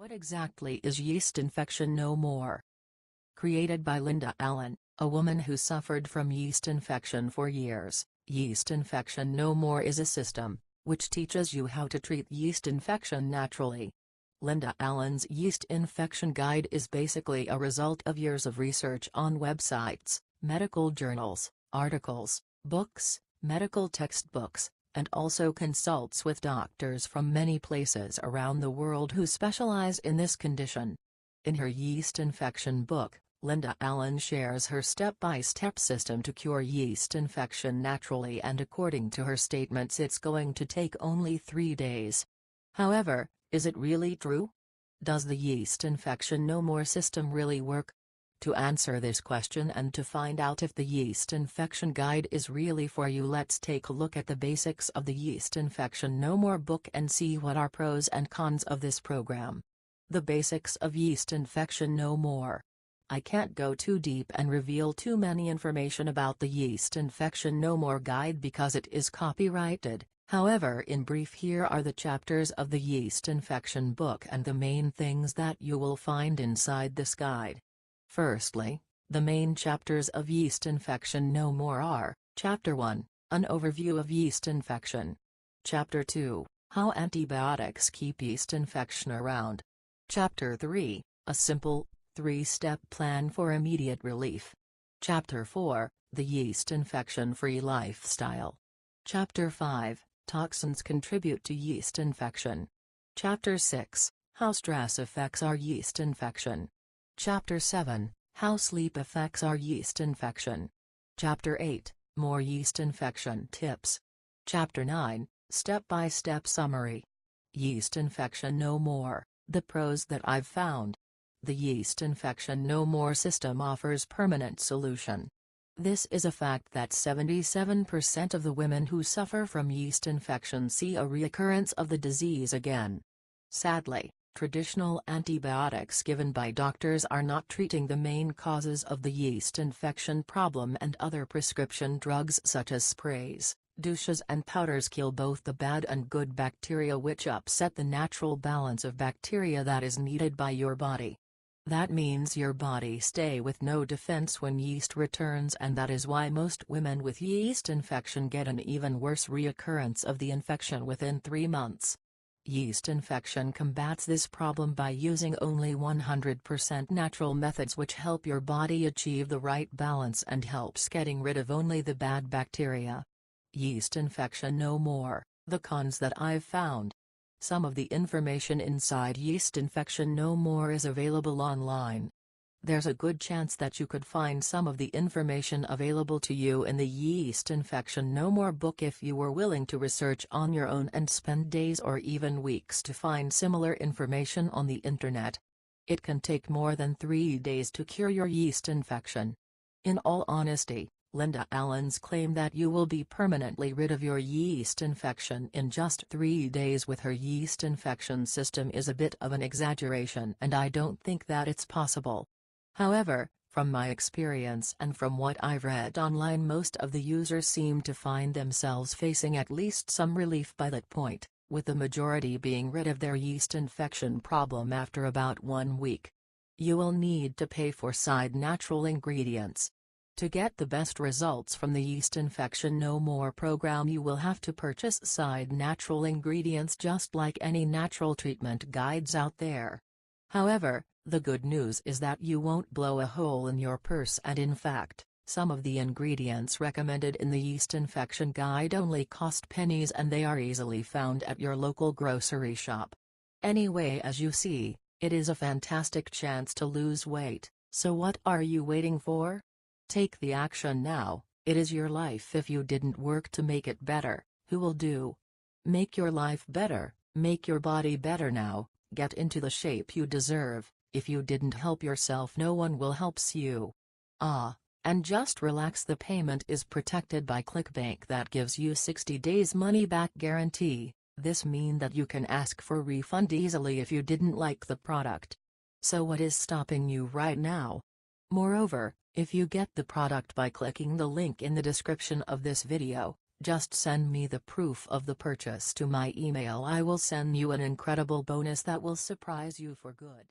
What exactly is yeast infection no more? Created by Linda Allen, a woman who suffered from yeast infection for years, Yeast Infection No More is a system which teaches you how to treat yeast infection naturally. Linda Allen's Yeast Infection Guide is basically a result of years of research on websites, medical journals, articles, books, medical textbooks, and also consults with doctors from many places around the world who specialize in this condition. In her yeast infection book, Linda Allen shares her step-by-step system to cure yeast infection naturally, and according to her statements it's going to take only 3 days. However, is it really true? Does the Yeast Infection No More system really work? To answer this question and to find out if the Yeast Infection Guide is really for you, let's take a look at the basics of the Yeast Infection No More book and see what are pros and cons of this program. The basics of Yeast Infection No More. I can't go too deep and reveal too many information about the Yeast Infection No More guide because it is copyrighted. However, in brief, here are the chapters of the yeast infection book and the main things that you will find inside this guide. Firstly, the main chapters of Yeast Infection No More are: Chapter 1, an overview of yeast infection. Chapter 2, how antibiotics keep yeast infection around. Chapter 3, a simple, 3-step plan for immediate relief. Chapter 4, the yeast infection-free lifestyle. Chapter 5, toxins contribute to yeast infection. Chapter 6, how stress affects our yeast infection. Chapter 7, how sleep affects our yeast infection. Chapter 8, more yeast infection tips. Chapter 9, step-by-step summary. Yeast Infection No More, the pros that I've found. The Yeast Infection No More system offers permanent solution. This is a fact that 77% of the women who suffer from yeast infection see a reoccurrence of the disease again. Sadly, traditional antibiotics given by doctors are not treating the main causes of the yeast infection problem, and other prescription drugs such as sprays, douches and powders kill both the bad and good bacteria, which upset the natural balance of bacteria that is needed by your body. That means your body stays with no defense when yeast returns, and that is why most women with yeast infection get an even worse reoccurrence of the infection within 3 months. Yeast infection combats this problem by using only 100% natural methods which help your body achieve the right balance and helps getting rid of only the bad bacteria. Yeast Infection No More, the cons that I've found. Some of the information inside Yeast Infection No More is available online. There's a good chance that you could find some of the information available to you in the Yeast Infection No More book if you were willing to research on your own and spend days or even weeks to find similar information on the internet. It can take more than 3 days to cure your yeast infection. In all honesty, Linda Allen's claim that you will be permanently rid of your yeast infection in just 3 days with her yeast infection system is a bit of an exaggeration, and I don't think that it's possible. However, from my experience and from what I've read online, most of the users seem to find themselves facing at least some relief by that point, with the majority being rid of their yeast infection problem after about 1 week. You will need to pay for side natural ingredients. To get the best results from the Yeast Infection No More program, you will have to purchase side natural ingredients just like any natural treatment guides out there. However, the good news is that you won't blow a hole in your purse, and in fact, some of the ingredients recommended in the Yeast Infection Guide only cost pennies, and they are easily found at your local grocery shop. Anyway, as you see, it is a fantastic chance to lose weight, so what are you waiting for? Take the action now. It is your life. If you didn't work to make it better, who will do? Make your life better, make your body better now, get into the shape you deserve. If you didn't help yourself, no one will help you. And just relax, the payment is protected by ClickBank that gives you 60 days money back guarantee. This means that you can ask for refund easily if you didn't like the product. So what is stopping you right now? Moreover, if you get the product by clicking the link in the description of this video, Just send me the proof of the purchase to my email. I will send you an incredible bonus that will surprise you for good.